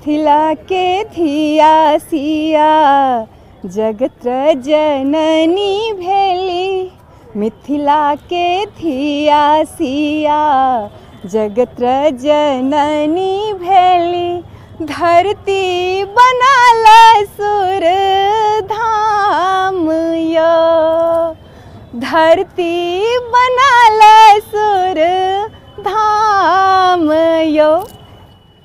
मिथिला के धिया सिया जगत जननी भेली। मिथिला के धिया सिया जगत जननी भेली। धरती बनाल सुर धाम यो, धरती बनाल सुर धाम यो।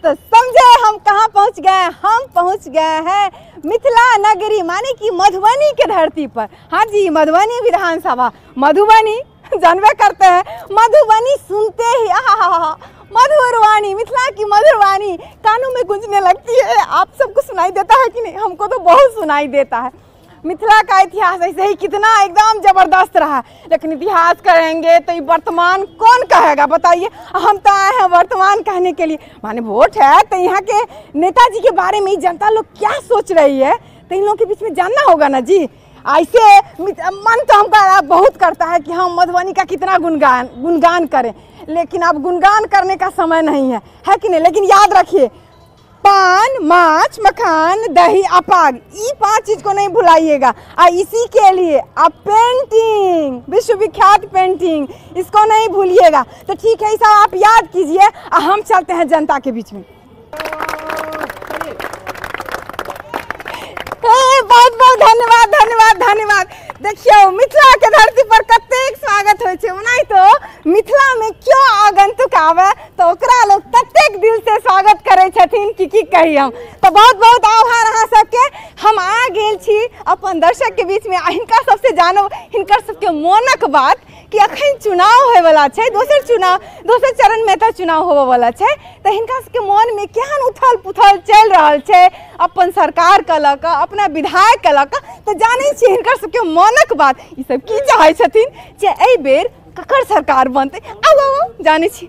तो समझे हम कहाँ पहुँच गए? हम पहुँच गए हैं मिथिला नगरी माने कि मधुबनी के धरती पर। हाँ जी, मधुबनी विधानसभा। मधुबनी जानवे करते हैं, मधुबनी सुनते ही आहा मधुर वाणी, मिथिला की मधुर वाणी कानों में गूंजने लगती है। आप सबको सुनाई देता है कि नहीं? हमको तो बहुत सुनाई देता है। मिथिला का इतिहास ऐसे ही कितना एकदम जबरदस्त रहा, लेकिन इतिहास करेंगे तो ये वर्तमान कौन कहेगा बताइए? हम तो आए हैं वर्तमान कहने के लिए। माने वोट है तो यहाँ के नेताजी के बारे में जनता लोग क्या सोच रही है तो इन लोगों के बीच में जानना होगा ना जी। ऐसे मन तो हमका बहुत करता है कि हम मधुबनी का कितना गुणगान करें, लेकिन अब गुणगान करने का समय नहीं है कि नहीं? लेकिन याद रखिए, पान, माछ, मखान, दही, अपाग, ये 5 चीज को नहीं भुलाइएगा। और इसी के लिए अब पेंटिंग, विश्वविख्यात पेंटिंग, इसको नहीं भूलिएगा। तो ठीक है, सब आप याद कीजिए और हम चलते हैं जनता के बीच में। बहुत बहुत धन्यवाद धन्यवाद धन्यवाद। देखियो मिथिला के धरती पर कतेक स्वागत होय छै, ओनाहि तो मिथिला में क्यों आगंतुक आवे तो ओकरा लोग ततेक दिल से स्वागत करे छथिन कि की कही हम। तो बहुत बहुत आभार अहाँ सबके। हम आ गेल छी अपन दर्शक के बीच में। हिनका सबसे जानो हिनकर सबके मोनक बात कि अखन चुनाव होय वाला छै, दोसर चरण में तो चुनाव होवे वाला छै, तो हिनका सबके मन में केहन उथल पुथल चल रहल छै अपन सरकार के लऽ कऽ, अपना विधायक के लऽ कऽ। तो जानै छी हिनकर सबके मोनक बात ई सब की चाहै छथिन जे एहि बेर ककर सरकार बनतै। आउ जानै छी।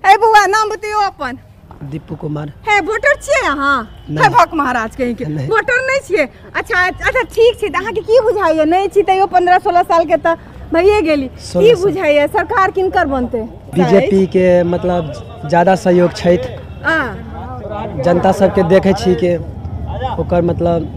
ए बौआ नाम बतैयो अपन। दीपू कुमार। है वोटर छियै अहाँ? है भक महाराज कहीं के वोटर नहीं छियै? अच्छा ठीक छै। अहाँ के की बुझाइए? नहीं छी तैयो 15-16 साल के त भइए गेली। की बुझाइए सरकार किनकर बनतै? बीजेपी के मतलब ज्यादा सहयोग छै। जनता सबके देखे छी के ओकर मतलब।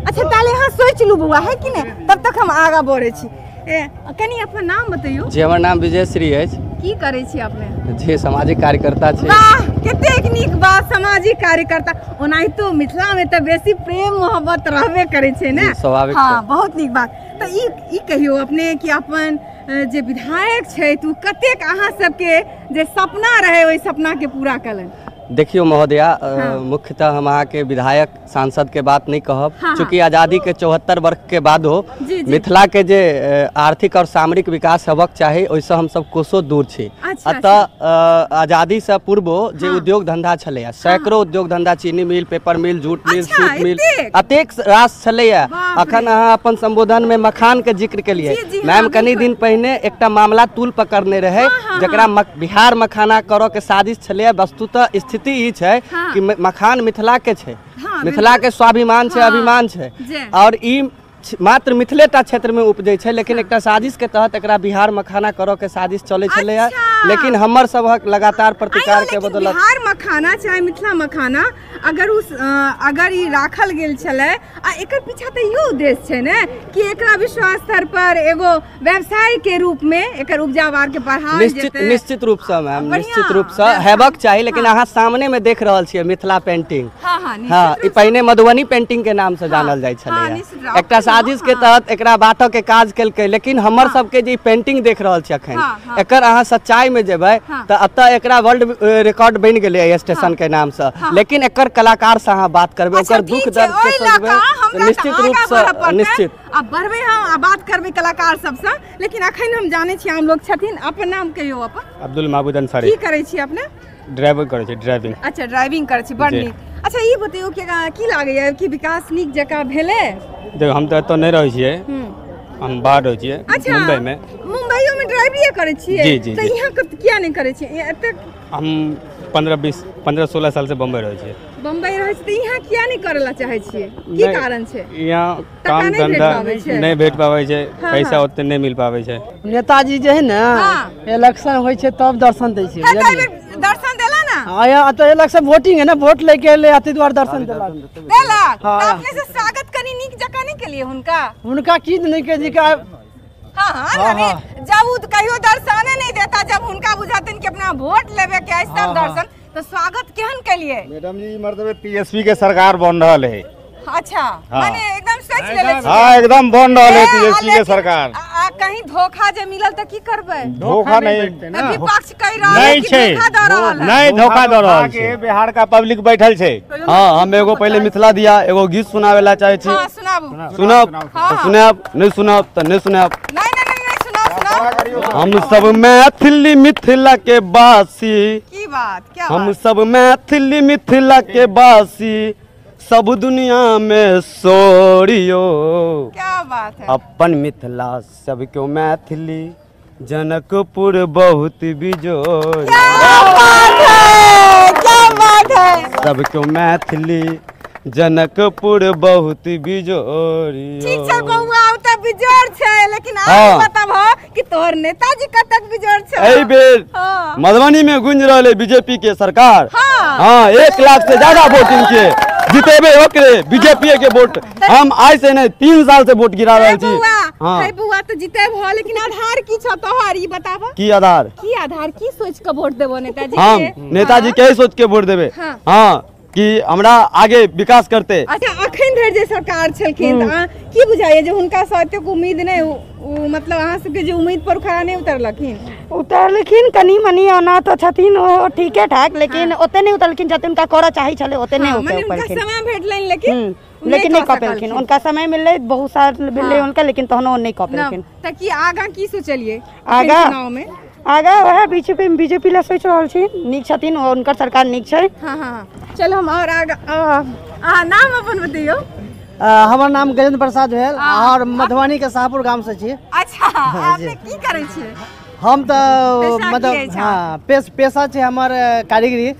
अच्छा ताले हाँ सोच लू बउआ, है कि नहीं? तब तक हम आगा बढ़े छी। कनी अपन नाम बतैयो। जी हमर नाम विजय श्री है। की करे छी अपने? जी सामाजिक कार्यकर्ता छी। वाह कतेक नीक बात, सामाजिक कार्यकर्ता। ओनाहि तो मिथिला में तो बेसी प्रेम मोहब्बत रहबे करे छे ने। स्वाभाविक। हाँ बहुत नीक बात। तो ई कहियो अपने कि अपन जे विधायक छै तू कतेक अहाँ सबके जे सपना रहे ओइ सपना के पूरा कलन? देखियो महोदया, मुख्यतः हम अहाँ के विधायक सांसद के बात नहीं कहब, चूँकि आज़ादी के 74 वर्ष के बाद हो मिथिला के जे आर्थिक और सामरिक विकास हेबाक चाही ओइसे हम सब कोसों दूर छी। अतः आज़ादी से पूर्व जे उद्योग धंधा छलैया, सैकड़ों उद्योग धंधा, चीनी मिल, पेपर मिल, जूट मिल, सूत मिल, अतेक रास छलैया। अखन अहाँ अपन संबोधन में मखान के जिक्र केलिए। मैम कनी दिन पहिने एकटा मामला तूल पकड़ने रहे जकरा बिहार मखाना करो के साजिश छलैया। वस्तुतः स्थिति ई छै कि मखान मिथिला के छै, मिथिला के स्वाभिमान छै, अभिमान छै, और ई मात्र मिथिलेटा क्षेत्र में उपजै छै। लेकिन एकटा साजिश के तहत एकरा बिहार मखाना करो के साजिश चले छले। लेकिन हमर सबहक लगातार प्रतिकार के बदौलत बिहार मखाना चाहे मिथिला मखाना अगर ई राखल गेल छले आ एकर पीछा त इहो उद्देश्य छै ने कि एकरा विश्व स्तर पर एगो व्यवसाय के रूप में एकर उपजावार के बढ़ायल जेतै। निश्चित रूप से मैम, निश्चित रूप से हेबाक चाही। लेकिन अहाँ सामने में देख रहल छियै मिथिला पेंटिंग। हाँ ई पहिने मधुबनी पेंटिंग के नाम से जानल जाइ छलै। एकटा साजिश के तहत एकरा बांटो के काज केलकै। लेकिन हमर सबके जे पेंटिंग देख रहल छी अखन, एकर अहाँ सच्चाई में जेबै त अतः एकरा वर्ल्ड रिकॉर्ड बन गेलै स्टेशन के नाम से। लेकिन एकर कलाकार से अहाँ बात करबै, ओकर दुख दर्द के समझबै, निश्चित रूप से निश्चित अब बढ़बै हम बात करबै कलाकार सब से। लेकिन अखन हम जानै छी हम लोग छथिन। अपन नाम कहियो अपन? अब्दुल महबूद अंसारी। की करै छी अपने? ड्राइविंग करै छी, ड्राइविंग। अच्छा ड्राइविंग करै छी, बड़ नीक। अच्छा ई बतैयो कि की लागैया कि विकास नीक जकाँ भेलै? देखो हम तो एतऽ नहीं रहे छियै, हम बाहर रहे छियै। अच्छा मुंबई में। मुंबईयो में ड्राइवरी करे छियै? जी जी। तो यहाँ किया नहीं करे छियै? एतऽ हम 15-16 साल से बम्बई रहे छियै। बम्बई रहे छियै तो यहाँ किया नहीं करेला चाहे छियै? की कारण छै? यहाँ काम धंधा नहीं भेट पावे छै, पैसा ओते नहीं मिल पावे छै। नेताजी जे है ना इलेक्शन होय छै तब दर्शन दै छै। दर्शन देला ना आया तो इलेक्शन वोटिंग है ना, वोट लेके ले आते द्वार दर्शन देलक अपने से स्वागत कनी नीक जका नहीं के लिए उनका की नहीं के जी का जब कहियो दर्शन नहीं देता, जब उनका बुझाते कि अपना वोट लेवे के सब दर्शन, तो स्वागत केहन के लिए मैडम जी मतलब टीएसपी के सरकार बन रहा है। अच्छा माने एकदम सोच ले हाँ एकदम बन रहा है टीएसपी के सरकार। कहीं धोखा जे मिलल त की करबे? धोखा नहीं विपक्ष कह रहा है कि धोखा दे रहा है। नहीं धोखा दे रहा है, बिहार का पब्लिक बैठल छे। हाँ हम एगो पहले मिथिला दिया एगो गीत सुनावेला चाहे छी। हां सुनाबू। सुनब सुनब नहीं सुनब त नहीं सुनब। नहीं सुनाओ। हम सब मैथिली मिथिला के बासी, की बात क्या हम सब मैथिली मिथिला के बासी, सब दुनिया में सोरियो। क्या बात है। अपन मिथिला सब क्यों मैथिली, जनकपुर बहुत बिजोर। क्या बात है, क्या बात है। सब क्यों मैथिली, जनकपुर बहुत बिजोरी। ठीक छै बउआ त बिजोर छै, लेकिन आप बताबो कि तोहर नेताजी कतक बिजोर छै? एहि बेर मधुबनी में गुंज रहले बीजेपी के सरकार। हाँ 1 लाख से ज्यादा वोटिंग के जीतेबे ओकरे बीजेपी के वोट। हम आज से नहीं 3 साल से वोट गिरा रहे छी। हां बुआ त जीते भ, लेकिन आधार की छ तोहर ई बताबो? की आधार की सोच के वोट देबो नेताजी के? हम नेताजी के सोच के वोट देबे। हां कि हमरा आगे विकास करते। अच्छा अखन धरि जे सरकार छलखिन त की बुझाइए जे हुनका साथे को उम्मीद नहीं, मतलब अहाँ सबके जे उम्मीद पर खरा नहीं उतरलखिन कनी मनी आना तो छथिन ओ ठीके ठाक, लेकिन ओते नहीं उतरलखिन जते उनका करऽ चाही छले ओते नहीं उनका समय भेटलैन, लेकिन नहीं कपेलखिन। उनका समय मिलले बहुत साल मिलले उनका, लेकिन तहनो नहीं कपेलखिन। त की आगा की सोचलिए आगा चुनाव में? आगा वह बीजेपी ला सोच रहल छी, नीक छथिन उनकर सरकार नीक छै। हां चल हम और आगा नाम अपन बतैयो। हमार नाम गजेंद्र प्रसाद भेल और मधुबनी के शाहपुर गांव से छी। अच्छा आपने की करे छिए? हम तो मतलब हाँ पेशा छै हमर कारीगरी,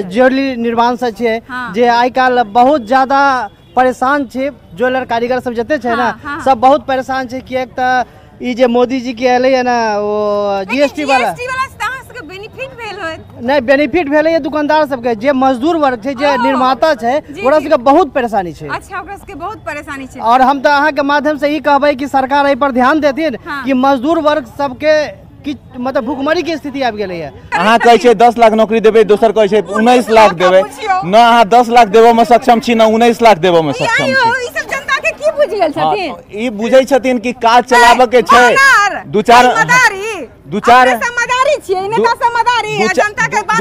ज्वेलरी निर्माण से छै, जे आइ काल बहुत ज्यादा परेशान छै। ज्वेलर कारीगर सब जते छै ना सब बहुत परेशान छै, कि एक त ई जे मोदी जी के एले है ना वो जीएसटी वाला बेनिफिट भेल होय? नहीं बेनिफिट भेले है दुकानदार सबके, जे मजदूर वर्ग छै, जे निर्माता छै, ओकरा सबके बहुत परेशानी छै। अच्छा ओकरा सबके बहुत परेशानी छै। और हम तो अहाँ के माध्यम से ई कहबै कि सरकार एहि पर ध्यान देथिन कि मजदूर वर्ग सबके कि मतलब भुखमरी के स्थिति आबि गेलै है। अहाँ कहै छै 10 लाख नौकरी देबै, दोसर कहै छै 19 लाख देबै। न अहाँ 10 लाख देबो में सक्षम छी, न 19 लाख देबो में सक्षम छी। ई सब जनता के की बुझ गेल छथिन? ई बुझै छथिन कि काज चलाबे के छै। दू चार दू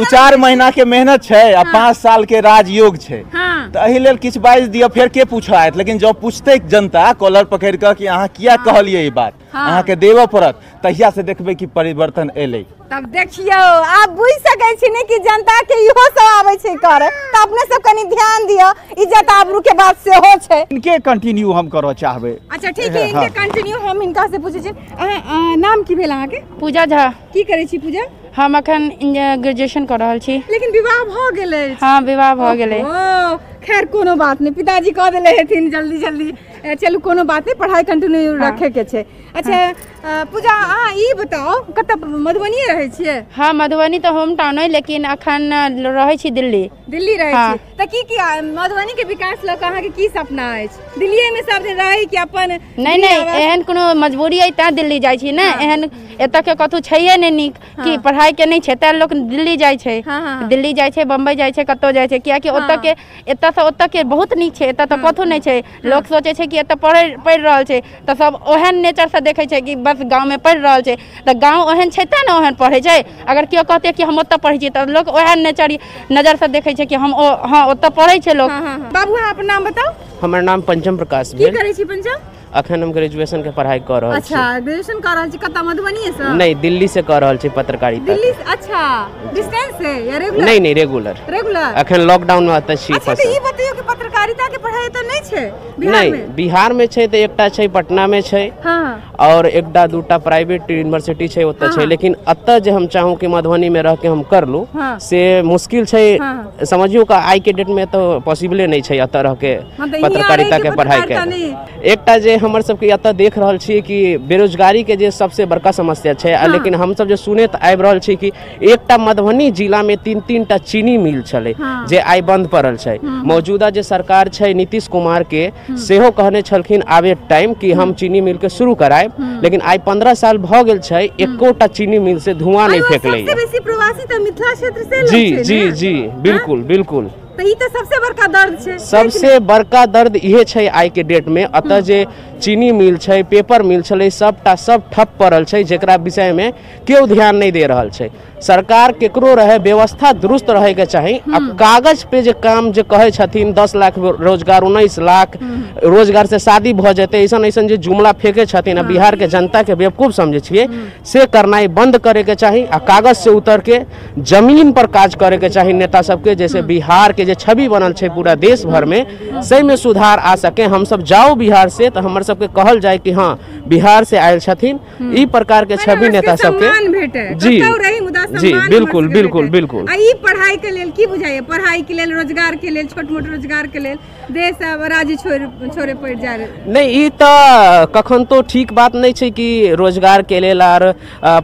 चार महीना के मेहनत छै आ 5 साल के राजयोग छै, तो एहि लेल किछ बाइज दियो, फेर के पूछायत। लेकिन जब पूछते जनता कॉलर पकड़ के कि अहाँ किया कहलिए ई बात, अहाँ के देबो पड़त, तहिया से देखबै कि परिवर्तन एलै। तब देखियो आप बुझ सकै छी ने कि जनता के इहो सब आबै छै करे, त अपने सब कनी ध्यान दियो। इज्जत आबरू के बात से हो छै, इनके कंटिन्यू हम करऽ चाहबै। अच्छा ठीक है इनके कंटिन्यू हम इनका से पूछै छी। नाम की भेल अहाँ के? पूजा झा। की करै छी पूजा? हम अखन ग्रेजुएशन कर रहल छी। लेकिन विवाह भ गेलै? हाँ विवाह भ गेलै। ओ खैर कोनो बात नहीं, पिताजी कह देले हेथिन जल्दी जल्दी। चलू कोनो बात नहीं, पढ़ाई कंटिन्यू रखे के छै। अच्छा पूजा अहाँ ई बताओ कत मधुबनी रहै छियै? हाँ मधुबनी तो होम टाउन है, लेकिन अखन रहै छी दिल्ली। दिल्ली रहै छी त की मधुबनी के विकास ल अहाँ के की सपना अछि? दिल्ली में सब दिन रहै कि अपन? नहीं एहन कोनो मजबूरी है त दिल्ली जाय छी ने, एहन एत के कतौ छैये ने नीक कि पढ़ाई के नहीं छै त लोग दिल्ली जाय छै। दिल्ली जाय छै, बम्बई जाय छै, कतौ जाय छै, किया कि ओत के एत से ओत के बहुत नीक छै, एत त कथु नहीं छै। लोग सोचे छै कि एत पढ़ रहल छै त सब ओहन नेचर से देखे छै कि बस गांव में पढ़ रहल छै, त गांव ओहन छै त न ओहन पढ़े छै। अगर केओ कहते कि हम ओत पढ़ै छी त लोग ओहन नेचर नजर से देखे छै कि हम हाँ ओत पढ़ै छै लोग। बाबू अहाँ अपन नाम बताओ। हमर नाम पंचम प्रकाश भेल। की करै छी पंचम? अखन हम ग्रेजुएशन के पढ़ाई कर रहल छी। अच्छा ग्रेजुएशन कर रहल छी कत मधुबनी से? नहीं दिल्ली से कर रहल छी पत्रकारिता। दिल्ली से? अच्छा डिस्टेंस से या रेगुलर? नहीं रेगुलर। अखन लॉकडाउन में आते छी। अच्छा ई बतइयो कि पत्रकारिता के पढ़ाई त नहीं छै बिहार में? नहीं बिहार में छै त एकटा छै पटना में छै। हां और एकटा दूटा प्राइवेट यूनिवर्सिटी छै ओतऽ छै, लेकिन अतऽ जे हम चाहूँ कि मधुबनी में रह के हम कर लूँ से मुश्किल छै। समझियो का आई के डेट में तो पॉसिबले नहीं छै अतऽ रह के पत्रकारिता के पढ़ाई के। एकटा जे हमर सबके अतऽ देख रहल छी कि बेरोजगारी के जे सबसे बड़का समस्या छै, लेकिन हम सब जे सुनैत आबि रहल छी कि एकटा मधुबनी जिला में 3-3 टा चीनी मिल छलै जे आइ बंद पड़ल छै। मौजूदा जे सरकार छै नीतीश कुमार के सेहो कहने छलखिन आबे टाइम कि हम चीनी मिल के शुरू कराएब, लेकिन आइ 15 साल भ गेल छै, एकोटा चीनी मिल से धुआं नहीं फेंकले। सबसे बेसी प्रवासी त मिथिला क्षेत्र से जी जी जी बिल्कुल बिल्कुल। तो ई तो सबसे बड़का दर्द छै। सबसे बड़का दर्द इहे छै आइ के डेट में। अतः जे चीनी मिल छै, पेपर मिल छलै, सबटा सब ठप पड़ल छै, जेकरा विषय में केओ ध्यान नहीं दे रहल छै। सरकार केकरो रहे व्यवस्था दुरुस्त रहे के चाही। अब कागज पे जे काम जे कहे छथिन 10 लाख रोजगार, 19 लाख रोजगार से शादी भ जेते, ऐसा ऐसा जे जुमला फेंके छथिन आ बिहार के जनता के बेवकूफ समझे छिए, से करनाई बंद करे के चाही आ कागज से उतर के जमीन पर काज करे के चाही नेता सबके। जैसे बिहार के जे छवि बनल छै पूरा देश भर में, सही में सुधार आ सके। हम सब जाओ बिहार से तो हमर सबके कहल जाए कि हाँ बिहार से आयल छथिन, ई प्रकार के छवि नेता सबके। जी जी बिल्कुल बिल्कुल बिल्कुल। ई पढ़ाई के लेल की बुझाइए? पढ़ाई के लेल, रोजगार के लेल, छोट मोट रोजगार के लेल देश राज्य छोड़े पड़ जा रहे। नहीं, ई तो कखन तो ठीक बात नहीं छै कि रोजगार के लेल और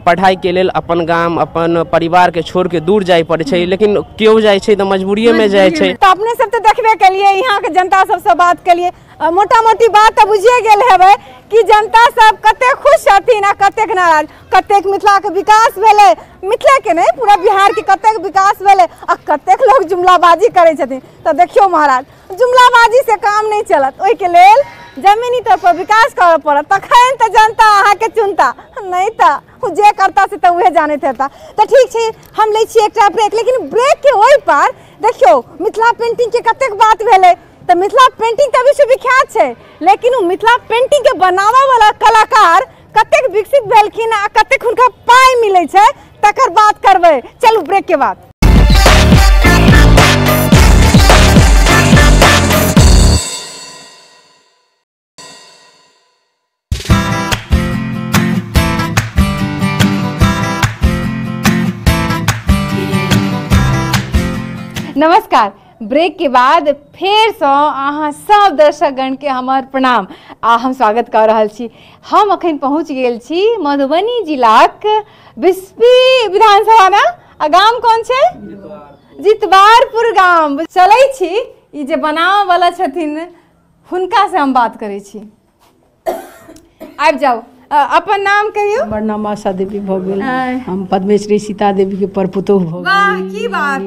पढ़ाई के लेल अपन गाम अपन परिवार के छोड़ के दूर जाय पड़े छै, लेकिन क्यों जाय छै तो मजबूरिये में जाय छै। तो अपने सब तो देखबे के लिए, यहाँ के जनता सबसे बात के लिए मोटा मोटी बात तो बुझिए गेल हेबै कि जनता सब कते खुश छथिन आ कतेक नाराज। कतेक मिथिला के विकास भेले, मिथिला के नहीं पूरा बिहार के कतेक विकास भेले आ कतेक लोग जुमलाबाजी करे छथिन। तो देखियो महाराज, जुमलाबाजी से काम नहीं चलत, ओइ के लेल जमीनी तौर पर विकास करऽ पड़त, तखन तो जनता अहाँ के चुनता, नहीं तो जे करता से तो उहे जानैत हेता। तो ठीक छै, हम लै छी एकटा ब्रेक, लेकिन ब्रेक के ओइ पार देखियो मिथिला पेंटिंग के कतेक बात भेले। तो मिथिला पेंटिंग तो विश्वविख्यात छै, लेकिन उ मिथिला पेंटिंग के बनावा वाला कलाकार कतेक विकसित भेलखिन आ कतेक हुनका पाई मिलै छै, तकर बात करबै। चलू ब्रेक के बाद। नमस्कार, ब्रेक के बाद फेर से अहाँ सब दर्शकगण के हमर प्रणाम आ हम स्वागत कर रहल छी। हम अखन पहुँच गेल छी मधुबनी जिलाक बिस्फी विधानसभा में। आ गाम कौन छै? जितवारपुर गाम चलै छी। ई जे बनाव वाला छथिन हुनका से हम बात करै छी। आबि जाओ, अपन नाम कहियो। हमर नाम आशा देवी भऽ गेल, हम पद्मेश्वरी सीता देवी के परपुतोह भऽ गेल। वाह की बात,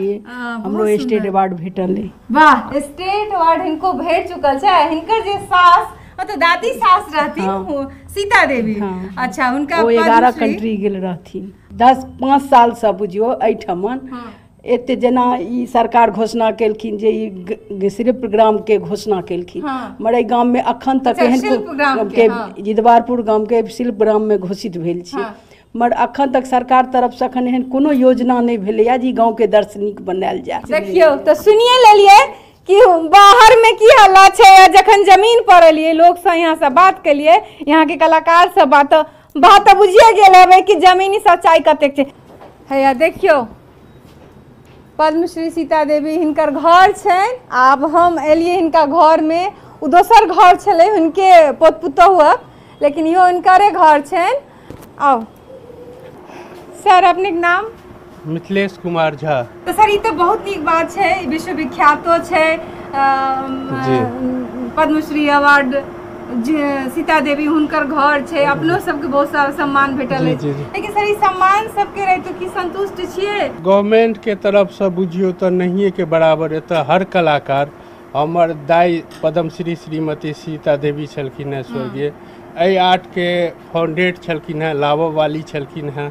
हमरो स्टेट अवार्ड भेटल है। वाह, स्टेट अवार्ड हिनको भेट चुकल छै। हिनकर जे सास मतलब दादी सास रहथिन सीता देवी, अच्छा हुनका 11 कंट्री गेल रहथिन। 10-5 साल से बुझियो एठमन एते जना ई सरकार घोषणा केलखिन जे ई शिल्प ग्राम के घोषणा केलखिन। मरे गाम में अखन तक एहन के जितवारपुर गाम के शिल्प ग्राम में घोषित भेल छै, मगर अखन तक सरकार तरफ से अखन एहन कोनो योजना नहीं भेलै या जे गाँव के दर्शनीक बनायल जाए। देखियो तो सुनिए लेलिए कि बाहर में की हल्ला छै। जखन जमीन पर एलिए लोग से यहाँ से बात केलिए, यहाँ के कलाकार से बात बुझिए गेल हेबै कि जमीनी सच्चाई कतेक छै। हैया देखियो पद्मश्री सीता देवी हिनकर घर छनि। आब हम एलिए हिनका घर में, उ दोसर घर छलै हुनके पोत पुतोहुक, लेकिन इहो हिनकरे घर छनि। आओ सर, अपने के नाम? मिथिलेश कुमार झा। तो सर, ई तो बहुत नीक बात छै, विश्वविख्यातो छै, पद्मश्री अवार्ड सीता देवी हुनकर घर छै, अपनो सबके बहुत सारा सम्मान भेटल है। लेकिन सर ई सम्मान सबके रहे तो की संतुष्ट छियै? गवर्नमेंट के तरफ से बुझियो तो नहिए के बराबर। एतऽ हर कलाकार, हमर दाई पद्मश्री श्रीमती सीता देवी छलखिन है स्वर्गीय, एहि आर्ट के फाउंडेट छलखिन है, लाबऽ वाली छलखिन है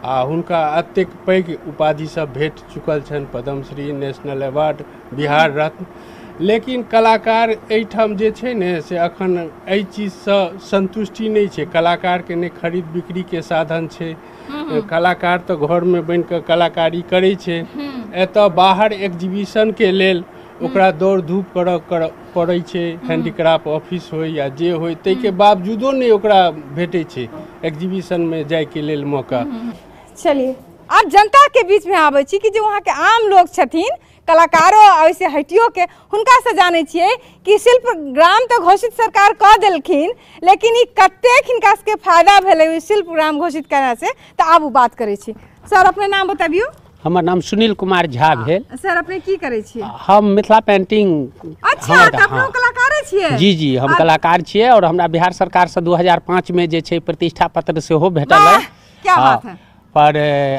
आ हुनका अतेक पैघ उपाधि सब भेट चुकल छनि, पद्मश्री, नेशनल अवार्ड, बिहार रत्न। लेकिन कलाकार एहिठाम जे छै ने से अखन एहि चीजसँ संतुष्टि नहीं छै। कलाकार के ने खरीद बिक्री के साधन छै, कलाकार तो घर में बन के कलाकारी करे छै, एतऽ बाहर एग्जीबिशन के लेल ओकरा दौड़ धूप पड़ै छै हैंडीक्राफ्ट ऑफिस हो या जे हो, ताहिके बावजूदो नहीं ओकरा भेटै छै एग्जीबिशन में जाय के लेल मौका। चलिए अब जनता के बीच में आबै छी कि जो वहाँ के आम लोग छथिन, कलाकारों ऐसे हटियो के हुनका से जाने छिए कि शिल्प ग्राम तो घोषित सरकार कह देलखिन, लेकिन कतेक हिनका के फायदा भेले शिल्प ग्राम घोषित करने से, तो आब बात करे छी। सर अपने नाम बताबियो। हमर नाम सुनील कुमार झा भेल। सर अपने की करे छिए? हम मिथिला पेंटिंग। अच्छा तो अपने कलाकार छिए? जी जी हम कलाकार छिए और हमरा बिहार सरकार से 2005 में जे छै प्रतिष्ठा पत्र से हो भेटल है। क्या बात है। पर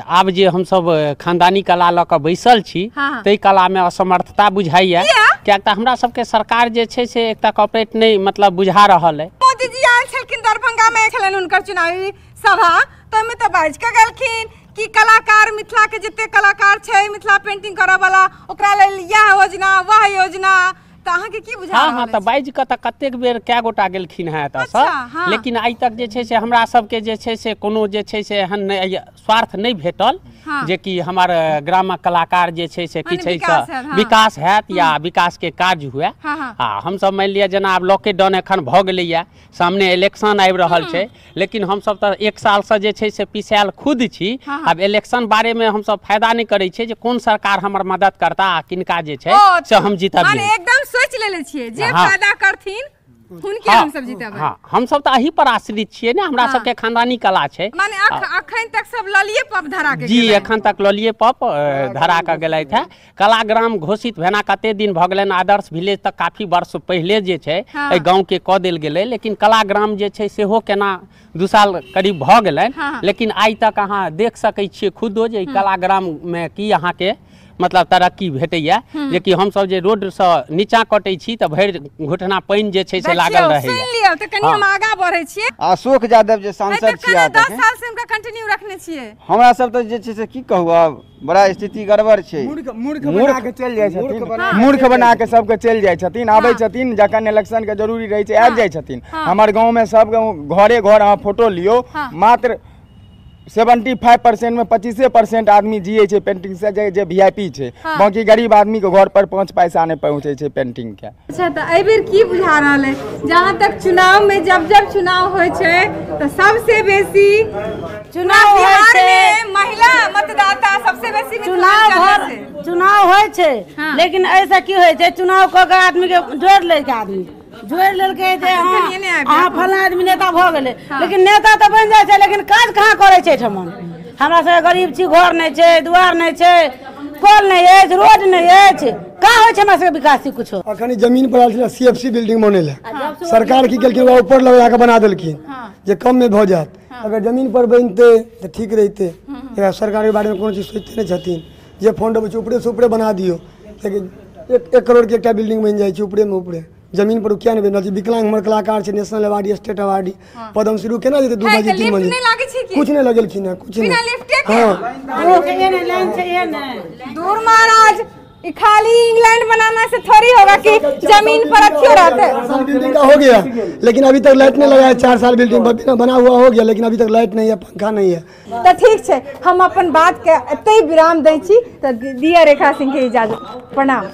आब जे हम सब खानदानी कला ल के बैसल छी, तई कला में असमर्थता बुझाइया, कियाक त हमरा सबके सरकार जे छै से एकटा कॉर्पोरेट नहीं मतलब बुझा रहल है। मोदी जी आयल छलखिन दरभंगा में, छलन हुनकर चुनावी सभा, तो में तो बाज के गेलखिन कि कलाकार मिथिला के जिते कलाकार छै मिथिला पेंटिंग करऽ वाला ओकरा लेल यह योजना वह योजना, तो अहाँ के की बुझा? हाँ हाँ तो बाइज के कतेक बेर क्या गोटा गेलखिन है एतऽ सँ, लेकिन आइ तक जे छै से हमरा सबके जे छै से कोनो जे छै से एहन स्वार्थ नहीं भेटल जे कि हमार ग्रामक कलाकार जे छै से किछ विकास हैत या विकास के काज हुए। हाँ हम सब मान लिया जना आब लॉकडाउन एखन भ गेलैया, सामने इलेक्शन आबि रहल छै, लेकिन हम सब तो एक साल से जे छै से पिसायल खुद छी। अब इलेक्शन बारे में हम सब फायदा नहीं करे छै जे कोन सरकार हमर मदद करता आ किनका जे छै से हम जीतबियै। एकदम सोच लेले छियै जे फायदा करथिन हुनके हम सब जीतबै। हाँ हम सब तो अही पर आश्रित छियै ने, हमरा सबके खानदानी कला छै। माने अखन तक सब ललिए पप धरा के जी एखन तक ललिए पप धरा के गेलैथ है। कलाग्राम घोषित भेना कते दिन भ गेलन, आदर्श विलेज तक काफी वर्ष पहले जे छै एहि गांव के क देल गेलै, लेकिन कलाग्राम जे छै सेहो केना 2 साल करीब भ गेलन, लेकिन आइ तक अहाँ देख सकै छियै खुदो जे कलाग्राम में की अहाँ के मतलब तरक्की भेटैया, जे कि हम सब जे रोड से नीचा कटै छी त भरि घुटना पानी जे छै से लागल रहैया। सुन लियौ त कनी हम आगा बढ़ै छियै। अशोक यादव जे सांसद छियै, 10 साल से उनका कंटिन्यू रखने छियै। हमरा सब त जे छै से की कहू, अब बड़ा स्थिति गड़बड़ छै। मूर्ख बना के चल जाय छथिन, मूर्ख बना के सबके चल जाय छथिन, आबै छथिन जखन इलेक्शन के जरूरी रहै छै आबि जाय छथिन। हमर गांव में सब घरे घर अहाँ फोटो लियो, मात्र 75% में 25% आदमी जिये छै पेंटिंग से, जे वीआईपी छै, बाकी गरीब आदमी के घर पर 5 पैसा नहीं पहुंचे छै पेंटिंग के। अच्छा तो एहि बेर की बुझा रहल है, जहाँ तक चुनाव में जब चुनाव होय छै तो सबसे बेसी चुनाव बिहार में महिला मतदाता सबसे बेसी चुनाव होय छै, लेकिन ऐसा की होय छै चुनाव क के आदमी के जोड़ ले के आदमी जोड़ लेलकै जे अहाँ फलां आदमी नेता भ गेलै, लेकिन नेता तो बन जाय छै लेकिन काज कहाँ करे छै ठमन। हमरा सब गरीब छी, घर नहीं छै, दुआर नहीं छै, कल नहीं है, रोड नहीं है, का होय छै हमरा सब विकास कुछो। अखनी जमीन पर आयल सीएफसी बिल्डिंग बने ले, सरकार की केलखिन ऊपर लगा के बना देलखिन जे कम में भ जात। अगर जमीन पर बनते तो ठीक रहते, सरकार के बारे में कोनो चीज सोचते नहीं छथिन, जे फंड ऊपरे से ऊपरे बना दियो, लेकिन 1 करोड़ के एक बिल्डिंग बन जाए ऊपरे में ऊपरे, जमीन पर क्या नहीं बनल। विकलांग हमर कलाकार छै, national award state award Padmashri केना जेते 2 बाजी 3 बाजी कुछ नहीं लगलखिन है, कुछ नहीं। दूर महाराज खाली इंग्लैंड बनाना से थोड़ी होगा कि जमीन पर अच्छी रहते है। बिल्डिंग का हो गया, लेकिन अभी तक लाइट नहीं लगा है। 4 साल बिल्डिंग बना हुआ हो गया, लेकिन अभी तक लाइट नहीं है, पंखा नहीं है। तो ठीक है, हम अपन बात के एते विराम दै छी। तो दिया रेखा सिंह के इजाजत, प्रणाम।